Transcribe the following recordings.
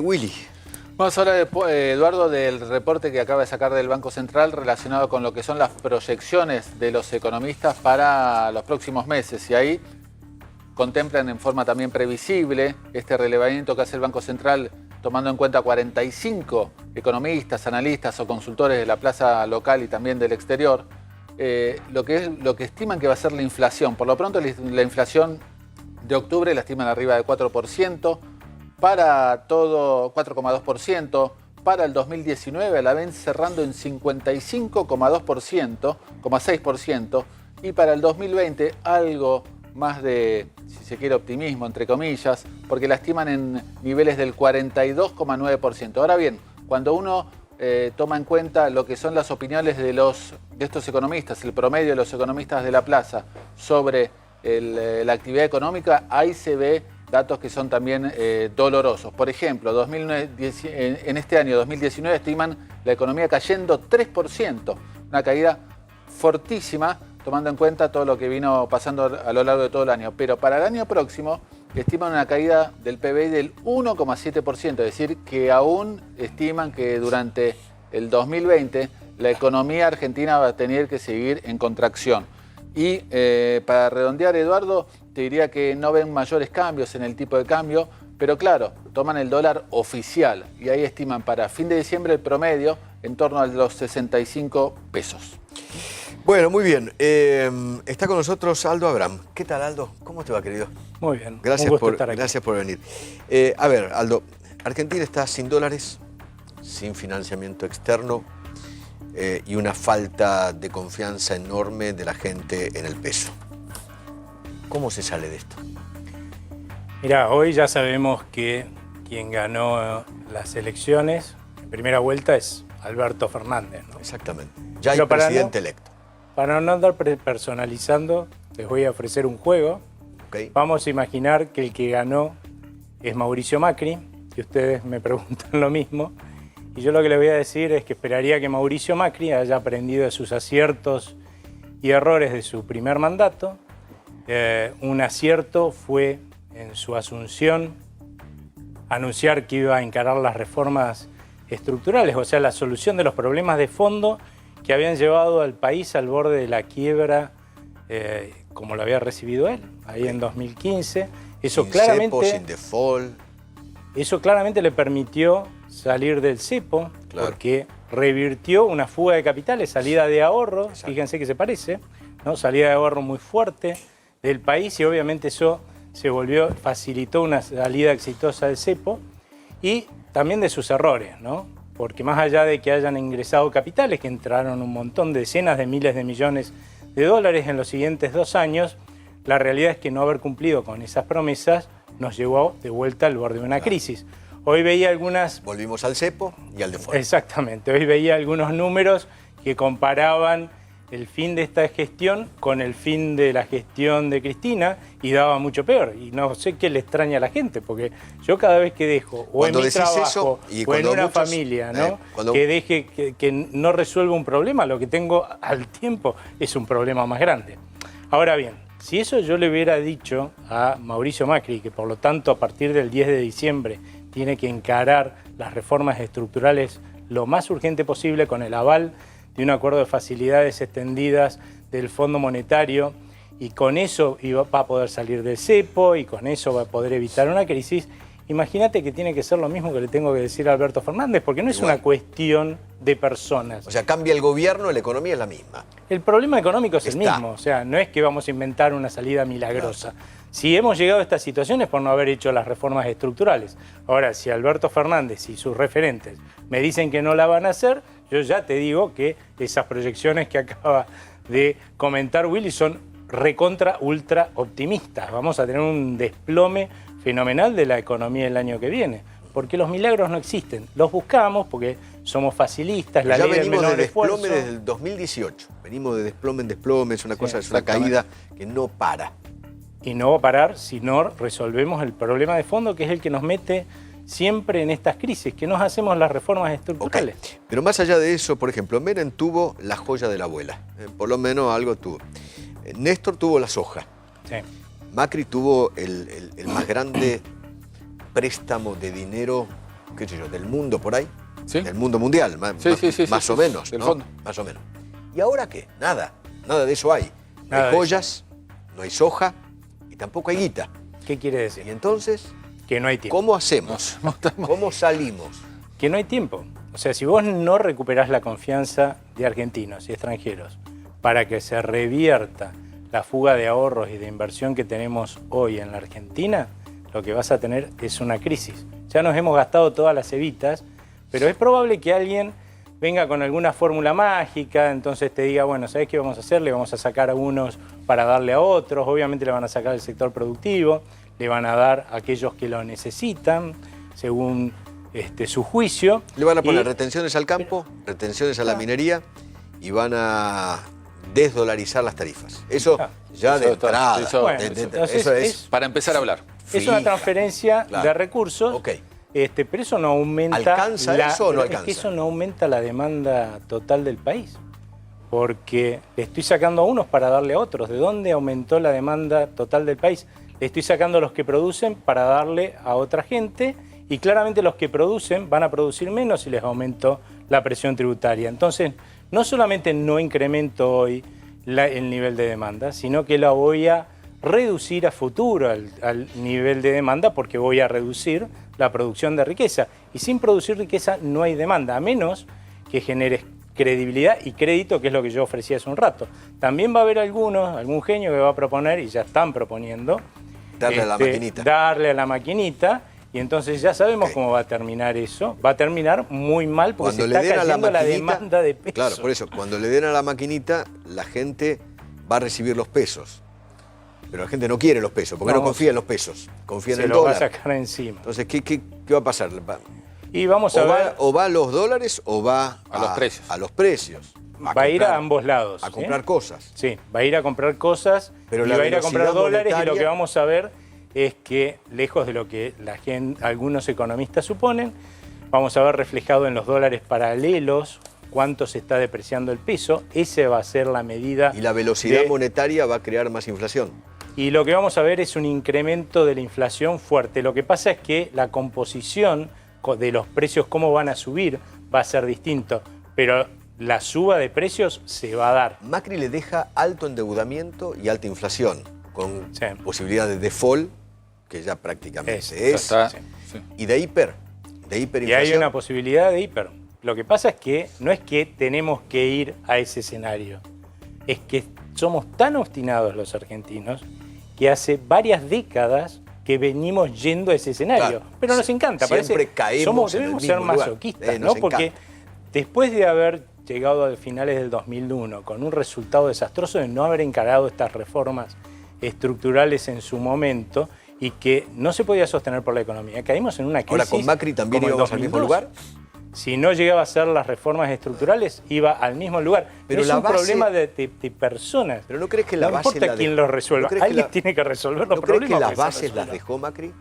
Willy. Vamos a hablar, Eduardo, del reporte que acaba de sacar del Banco Central relacionado con lo que son las proyecciones de los economistas para los próximos meses. Y ahí contemplan en forma también previsible este relevamiento que hace el Banco Central tomando en cuenta 45 economistas, analistas o consultores de la plaza local y también del exterior, lo que estiman que va a ser la inflación. Por lo pronto la inflación de octubre la estiman arriba de 4%, para todo 4,2%, para el 2019 la ven cerrando en 55,6%, y para el 2020 algo más de, si se quiere, optimismo, entre comillas, porque la estiman en niveles del 42,9%. Ahora bien, cuando uno toma en cuenta lo que son las opiniones de estos economistas, el promedio de los economistas de la plaza sobre la actividad económica, ahí se ve datos que son también dolorosos. Por ejemplo, en este año 2019 estiman la economía cayendo 3%, una caída fortísima, tomando en cuenta todo lo que vino pasando a lo largo de todo el año. Pero para el año próximo estiman una caída del PBI del 1,7%, es decir, que aún estiman que durante el 2020 la economía argentina va a tener que seguir en contracción. Y para redondear, Eduardo, te diría que no ven mayores cambios en el tipo de cambio, pero claro, toman el dólar oficial y ahí estiman para fin de diciembre el promedio en torno a los 65 pesos. Bueno, muy bien. Está con nosotros Aldo Abraham. ¿Qué tal, Aldo? ¿Cómo te va, querido? Muy bien. Gracias, un gusto estar aquí. Gracias por venir. A ver, Aldo, Argentina está sin dólares, sin financiamiento externo y una falta de confianza enorme de la gente en el peso. ¿Cómo se sale de esto? Mirá, hoy ya sabemos que quien ganó las elecciones en primera vuelta es Alberto Fernández, ¿no? Exactamente. Ya hay Pero presidente electo. Para no andar personalizando, les voy a ofrecer un juego. Okay. Vamos a imaginar que el que ganó es Mauricio Macri, y ustedes me preguntan lo mismo. Y yo lo que les voy a decir es que esperaría que Mauricio Macri haya aprendido de sus aciertos y errores de su primer mandato. Un acierto fue en su asunción anunciar que iba a encarar las reformas estructurales, o sea, la solución de los problemas de fondo que habían llevado al país al borde de la quiebra, como lo había recibido él, ahí en 2015. Eso sin claramente, cepo, sin default. Eso claramente le permitió salir del cepo, Claro. porque revirtió una fuga de capitales, salida de ahorro, Exacto. Fíjense que se parece, ¿no? Salida de ahorro muy fuerte del país, y obviamente eso facilitó una salida exitosa del cepo y también de sus errores, ¿no? Porque más allá de que hayan ingresado capitales, que entraron un montón, decenas de miles de millones de dólares en los siguientes 2 años, la realidad es que no haber cumplido con esas promesas nos llevó de vuelta al borde de una crisis. Hoy veía algunas... Volvimos al cepo y al default. Exactamente, hoy veía algunos números que comparaban el fin de esta gestión con el fin de la gestión de Cristina y daba mucho peor. Y no sé qué le extraña a la gente, porque yo cada vez que dejo, o en mi trabajo, o en una familia, ¿no? Que deje que no resuelva un problema, lo que tengo al tiempo es un problema más grande. Ahora bien, si eso yo le hubiera dicho a Mauricio Macri, que por lo tanto a partir del 10 de diciembre tiene que encarar las reformas estructurales lo más urgente posible con el aval de un acuerdo de facilidades extendidas del Fondo Monetario, y con eso va a poder salir del cepo y con eso va a poder evitar una crisis. Imagínate que tiene que ser lo mismo que le tengo que decir a Alberto Fernández, porque no es una cuestión de personas. O sea, cambia el gobierno, la economía es la misma. El problema económico es el mismo, o sea, no es que vamos a inventar una salida milagrosa. Claro. Si hemos llegado a estas situaciones por no haber hecho las reformas estructurales. Ahora, si Alberto Fernández y sus referentes me dicen que no la van a hacer, yo ya te digo que esas proyecciones que acaba de comentar Willy son recontra ultra optimistas. Vamos a tener un desplome fenomenal de la economía el año que viene, porque los milagros no existen. Los buscamos porque somos facilistas, la ley del menor esfuerzo. Ya venimos de desplome desde el 2018. Venimos de desplome en desplome, es una cosa, es una caída que no para. Y no va a parar si no resolvemos el problema de fondo, que es el que nos mete siempre en estas crisis, que no hacemos las reformas estructurales. Okay. Pero más allá de eso, por ejemplo, Menem tuvo la joya de la abuela, por lo menos algo tuvo. Néstor tuvo la soja. Sí. Macri tuvo el más grande préstamo de dinero, qué sé yo, del mundo por ahí, ¿Sí? del mundo mundial, más o menos, del ¿no? fondo. Más o menos. ¿Y ahora qué? Nada de eso hay. No Nada hay de joyas, no hay soja y tampoco hay guita. ¿Qué quiere Y decir? entonces, Que no hay tiempo. ¿cómo hacemos? ¿Cómo salimos? Que no hay tiempo. O sea, si vos no recuperás la confianza de argentinos y extranjeros para que se revierta la fuga de ahorros y de inversión que tenemos hoy en la Argentina, lo que vas a tener es una crisis. Ya nos hemos gastado todas las evitas, pero es probable que alguien venga con alguna fórmula mágica, entonces te diga, bueno, ¿sabés qué vamos a hacer? Le vamos a sacar a unos para darle a otros, obviamente le van a sacar al sector productivo, le van a dar a aquellos que lo necesitan, según su juicio. Le van a poner Y- retenciones al campo, retenciones a la minería y van a desdolarizar las tarifas. Eso ya de Eso está- entrada. eso- Bueno, Eso entonces es Para empezar a hablar. Es una fija. transferencia Claro. de recursos, Ok. pero eso no aumenta... ¿Alcanza eso o no Es alcanza? que eso no aumenta la demanda total del país, porque le estoy sacando a unos para darle a otros. ¿De dónde aumentó la demanda total del país? Le estoy sacando a los que producen para darle a otra gente, y claramente los que producen van a producir menos y les aumento la presión tributaria. Entonces, no solamente no incremento hoy el nivel de demanda, sino que la voy a reducir a futuro al nivel de demanda, porque voy a reducir la producción de riqueza. Y sin producir riqueza no hay demanda, a menos que generes credibilidad y crédito, que es lo que yo ofrecía hace un rato. También va a haber algún genio que va a proponer, y ya están proponiendo, Darle a la maquinita. darle a la maquinita, y entonces ya sabemos Ok. cómo va a terminar eso. Va a terminar muy mal porque Cuando se le está den a la cayendo la maquinita, demanda de pesos. claro, por eso, cuando le den a la maquinita, la gente va a recibir los pesos. Pero la gente no quiere los pesos, porque no confía en los pesos, confía en Se el lo va a dólar. sacar encima. Entonces, ¿qué va a pasar? Y vamos a ver, O va a los dólares o va A los precios. A los precios. va a ir a comprar- ambos lados. A ¿sí? comprar cosas. Sí, va a ir a comprar cosas, Pero y la va a ir a comprar velocidad dólares, y lo monetaria- que vamos a ver es que, lejos de lo que algunos economistas suponen, vamos a ver reflejado en los dólares paralelos cuánto se está depreciando el peso. Esa va a ser la medida. Y la velocidad de- monetaria va a crear más inflación. Y lo que vamos a ver es un incremento de la inflación fuerte. Lo que pasa es que la composición de los precios, cómo van a subir, va a ser distinto. Pero la suba de precios se va a dar. Macri le deja alto endeudamiento y alta inflación, con Sí. posibilidad de default, que ya prácticamente Es, Ya es, está. sí. Sí. y de Y hiperinflación. hay una posibilidad de hiper. Lo que pasa es que no es que tenemos que ir a ese escenario, es que somos tan obstinados los argentinos que hace varias décadas que venimos yendo a ese escenario. Claro. Pero nos encanta, Siempre parece. caemos en el Debemos ser mismo lugar. masoquistas, Nos ¿no? Porque encanta. después de haber llegado a finales del 2001 con un resultado desastroso de no haber encarado estas reformas estructurales en su momento, y que no se podía sostener por la economía, caímos en una crisis. Ahora con Macri también como el íbamos al mismo 2002. lugar. Si no llegaba a hacer las reformas estructurales, iba al mismo lugar. Pero Pero es la un base- problema de personas. Pero ¿no crees que la no base importa la de- quién lo resuelva, ¿no crees que alguien la- tiene que resolver los ¿No crees problemas. que las para se bases las resuelvan. dejó Macri?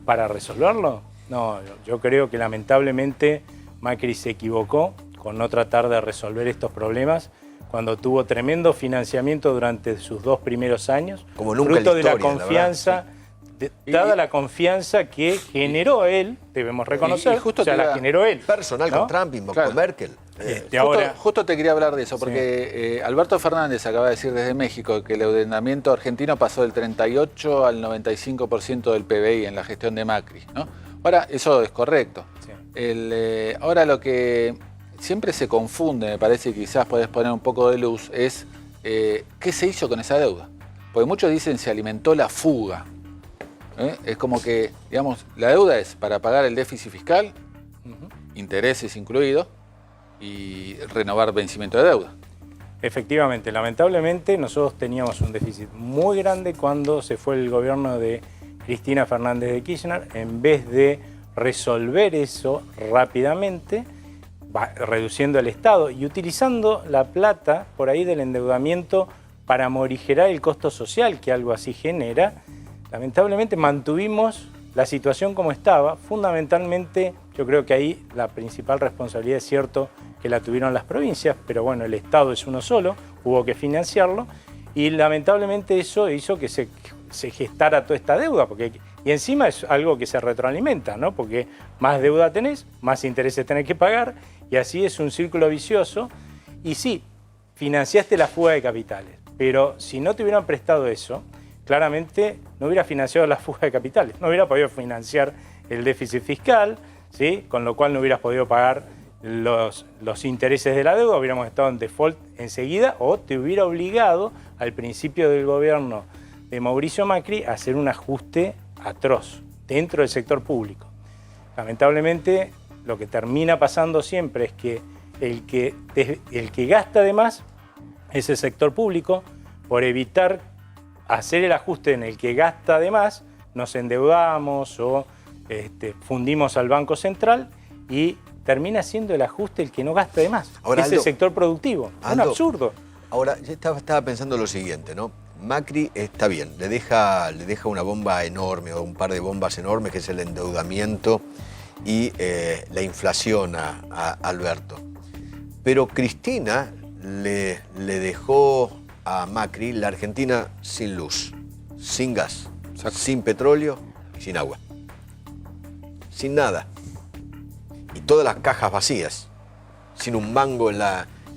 ¿Para resolverlo? No, yo creo que lamentablemente Macri se equivocó con no tratar de resolver estos problemas cuando tuvo tremendo financiamiento durante sus 2 primeros años, Como nunca en fruto la de la historia, la confianza, dada la confianza que generó él, debemos reconocer, y justo o sea, te la iba- generó él. Personal ¿no? con Trump y Claro. con Merkel. Y ahora, Justo te quería hablar de eso, porque Alberto Fernández acaba de decir desde México que el endeudamiento argentino pasó del 38 al 95% del PBI en la gestión de Macri, ¿no? Ahora, eso es correcto. Sí. Ahora lo que siempre se confunde, me parece, y quizás podés poner un poco de luz, es qué se hizo con esa deuda. Porque muchos dicen se alimentó la fuga. Es como que, digamos, la deuda es para pagar el déficit fiscal, intereses incluidos, y renovar vencimiento de deuda. efectivamente, lamentablemente nosotros teníamos un déficit muy grande cuando se fue el gobierno de Cristina Fernández de Kirchner. En vez de resolver eso rápidamente, reduciendo el Estado y utilizando la plata por ahí del endeudamiento para morigerar el costo social que algo así genera, lamentablemente mantuvimos la situación como estaba. Fundamentalmente, yo creo que ahí la principal responsabilidad, es cierto que la tuvieron las provincias, pero bueno, el Estado es uno solo, hubo que financiarlo, y lamentablemente eso hizo que se gestara toda esta deuda, porque Y encima es algo que se retroalimenta, ¿no? Porque más deuda tenés, más intereses tenés que pagar, y así es un círculo vicioso. Y sí, financiaste la fuga de capitales, pero si no te hubieran prestado eso, claramente no hubiera financiado la fuga de capitales, no hubiera podido financiar el déficit fiscal, ¿sí? Con lo cual no hubieras podido pagar los intereses de la deuda, hubiéramos estado en default enseguida, o te hubiera obligado al principio del gobierno de Mauricio Macri a hacer un ajuste atroz dentro del sector público. Lamentablemente, lo que termina pasando siempre es que el que gasta de más es el sector público. Por evitar hacer el ajuste en el que gasta de más, nos endeudamos o fundimos al Banco Central y termina siendo el ajuste el que no gasta de más. Ahora, es Aldo, el sector productivo. Es un absurdo. Ahora, yo estaba pensando lo siguiente, ¿no? Macri está bien, le deja una bomba enorme o un par de bombas enormes, que es el endeudamiento y la inflación a Alberto. Pero Cristina le dejó a Macri la Argentina sin luz, sin gas, sin petróleo y sin agua. Sin nada. Y todas las cajas vacías, sin un mango en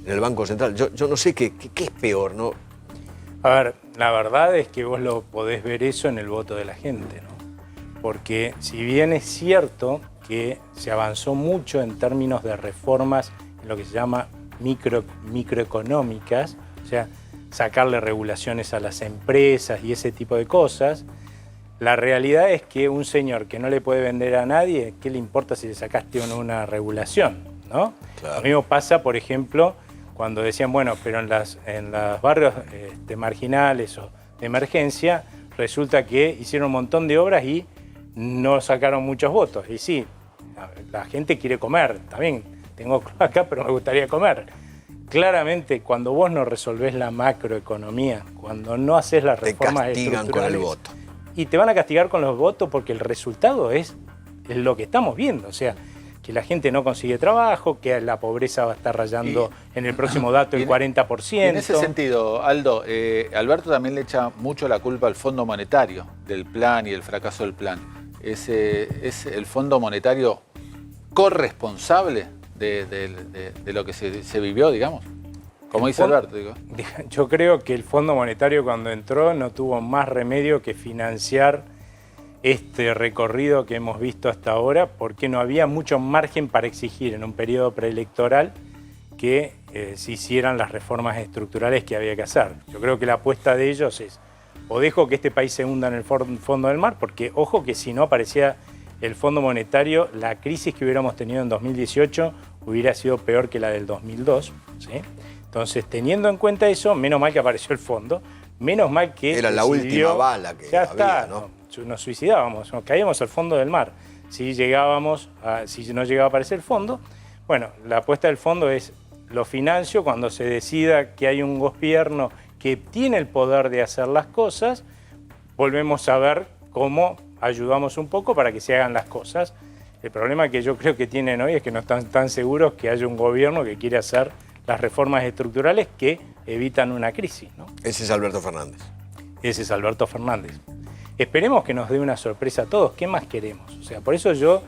el Banco Central. Yo no sé qué es peor, ¿no? A ver, la verdad es que vos lo podés ver eso en el voto de la gente, ¿no? Porque si bien es cierto que se avanzó mucho en términos de reformas en lo que se llama microeconómicas, o sea, sacarle regulaciones a las empresas y ese tipo de cosas, la realidad es que un señor que no le puede vender a nadie, ¿qué le importa si le sacaste o no una regulación, ¿no? Claro. Lo mismo pasa, por ejemplo, cuando decían, bueno, pero en los barrios marginales o de emergencia, resulta que hicieron un montón de obras y no sacaron muchos votos. Y sí, la gente quiere comer, también tengo acá, pero me gustaría comer. Claramente, cuando vos no resolvés la macroeconomía, cuando no haces las reformas estructurales... Te castigan con el voto. Y te van a castigar con los votos porque el resultado es lo que estamos viendo. O sea, que la gente no consigue trabajo, que la pobreza va a estar rayando en el próximo dato el 40%. Y en ese sentido, Aldo, Alberto también le echa mucho la culpa al Fondo Monetario del plan y el fracaso del plan. ¿Es el Fondo Monetario corresponsable de lo que se vivió, digamos? Como dice Alberto, digo. Yo creo que el Fondo Monetario cuando entró no tuvo más remedio que financiar este recorrido que hemos visto hasta ahora, porque no había mucho margen para exigir en un periodo preelectoral que se hicieran las reformas estructurales que había que hacer. Yo creo que la apuesta de ellos es, o dejo que este país se hunda en el fondo del mar, porque ojo que si no aparecía el Fondo Monetario, la crisis que hubiéramos tenido en 2018 hubiera sido peor que la del 2002, ¿sí? Entonces, teniendo en cuenta eso, menos mal que apareció el fondo, menos mal que... Era la última bala que ya había, está, ¿no? Nos suicidábamos, nos caíamos al fondo del mar. Si no llegaba a aparecer el fondo, bueno, la apuesta del fondo es, lo financio cuando se decida que hay un gobierno que tiene el poder de hacer las cosas, volvemos a ver cómo ayudamos un poco para que se hagan las cosas. El problema que yo creo que tienen hoy es que no están tan seguros que haya un gobierno que quiere hacer las reformas estructurales que evitan una crisis, ¿no? Ese es Alberto Fernández. Ese es Alberto Fernández. Esperemos que nos dé una sorpresa a todos. ¿Qué más queremos? O sea, por eso yo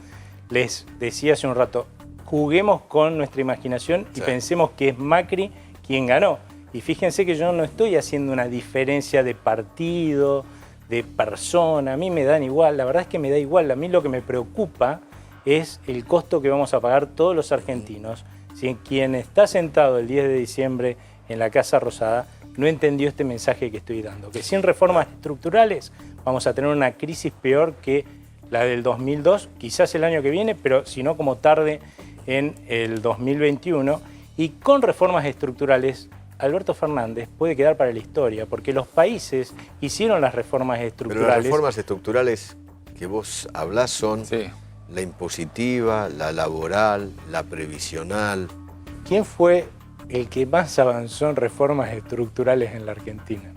les decía hace un rato, juguemos con nuestra imaginación y pensemos que es Macri quien ganó. Y fíjense que yo no estoy haciendo una diferencia de partido, de persona. A mí me dan igual, la verdad es que me da igual. A mí lo que me preocupa es el costo que vamos a pagar todos los argentinos si quien está sentado el 10 de diciembre en la Casa Rosada no entendió este mensaje que estoy dando, que sin reformas estructurales vamos a tener una crisis peor que la del 2002, quizás el año que viene, pero si no como tarde en el 2021. Y con reformas estructurales, Alberto Fernández puede quedar para la historia, porque los países hicieron las reformas estructurales. Pero las reformas estructurales que vos hablás son la impositiva, la laboral, la previsional. ¿Quién fue el que más avanzó en reformas estructurales en la Argentina?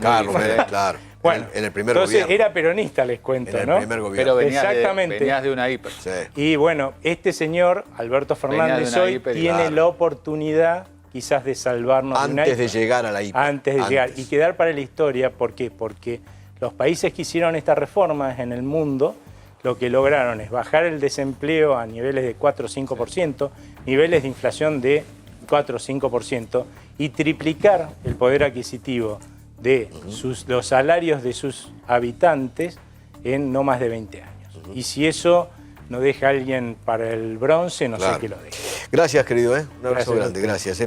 Carlos, claro. Bueno, en el primer entonces gobierno. Era peronista, les cuento, en el ¿no? primer gobierno. Pero venías de una hiper. Sí. Y bueno, este señor, Alberto Fernández, hoy tiene la oportunidad quizás de salvarnos antes de llegar a la hiper. Antes de llegar. Y quedar para la historia, ¿por qué? Porque Los países que hicieron estas reformas en el mundo, lo que lograron es bajar el desempleo a niveles de 4 o 5%, niveles de inflación de 4 o 5% y triplicar el poder adquisitivo de los salarios de sus habitantes en no más de 20 años. Y si eso no deja a alguien para el bronce, no sé qué lo deja. Gracias, querido. Un abrazo Gracias. grande. Gracias.